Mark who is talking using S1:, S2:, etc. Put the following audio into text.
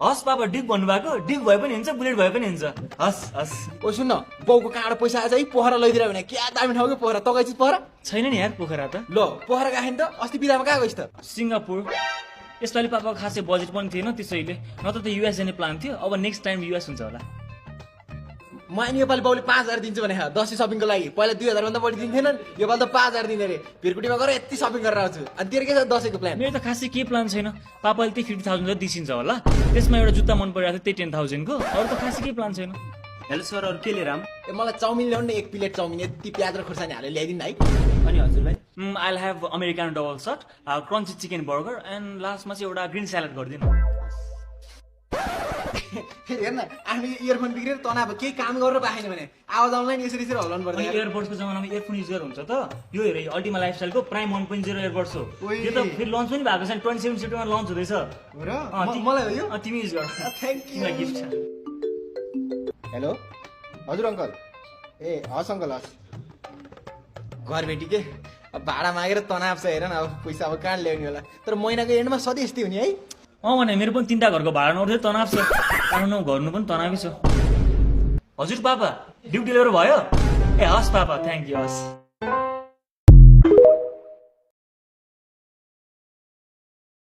S1: हस् पापा डिक भन्नुभएको डिक भए पनि हुन्छ बुलेट भए पनि हुन्छ हस् हस्
S2: ओ सुन्न बाउको कहाँबाट पैसा आएछ है पोखरा लैदिएर भने क्या दामी ठाउँ के पोखरा तँ गइस् पोखरा
S1: छैन नि यार पोखरा त
S2: ल पोखरा गएन त अस्ति बिदामा कहाँ गइस् त
S1: सिङ्गापुर यसपालि पापाको खासै बजेट पनि थिएन त्यसैले नत्र त युएस जाने प्लान थियो अब नेक्स्ट टाइम युएस हुन्छ होला
S2: म नेपाली बाउले 5,000 दिन्छु भने दसैँ सपिङको लागि पहिला 2,000 भन्दा बढी दिन्थेनन् योपालि त 5,000 दिने रे भिरकुटीमा गएर यति सपिङ गरेर आउँछु अनि तेरो के छ दसैँको प्लान
S1: मेरो त खासै केही प्लान छैन पापाले त्यही 50,000 जति दिसिन्छ होला त्यसमा एउटा जुत्ता मन परिरहेको थियो त्यही 10,000 को अरू त खासै केही प्लान छैन
S3: हेलो सर अरू के लिएर आऊँ
S2: ए मलाई चाउमिन ल्याउनु न 1 प्लेट चाउमिन यति प्याज र खुर्सानी हालेर ल्याइदिनु है
S3: अनि हजुरलाई
S1: I'll have American double shot, crunchy chicken burger and लास्टमा चाहिँ एउटा ग्रिन सलाद गरिदिनु
S2: हेर न हामी इयरफोन बिग्रेर तँ अब केही काम गरेर पाएन भने आवाज आउनलाई यसरी यसरी हल्लाउनु पर्दैन
S1: अनि एयरबड्सको जमानामा इयरफोन युज गरेर हुन्छ त यो हेर अल्टिमा लाइफस्टाइलको प्राइम 1.0 एयरबड्स हो यो त फेरि लन्च पनि भएको छ 27 सेप्टेम्बरमा लन्च हुँदैछ
S2: हो र मलाई हो यो
S1: तिमी युज गर
S2: थ्यांक यू
S1: गिफ्ट
S4: हेलो हजुर अङ्कल ए हस् अङ्कल हस्
S2: घर भेटी के अब भाडा मागेर तनाव छ हेर न अब पैसा अब कहाँ ल्याउने होला तर महिनाको एन्डमा सधैँ यस्तै हुने है
S1: भने मेरो पनि 3टा घरको भाडा नउठ्यो तनाव छ कानुन गर्नु पनि तनावै छ हजुर पापा ड्युटी लिएर भयो ए हस् पापा थ्यांक यू हस्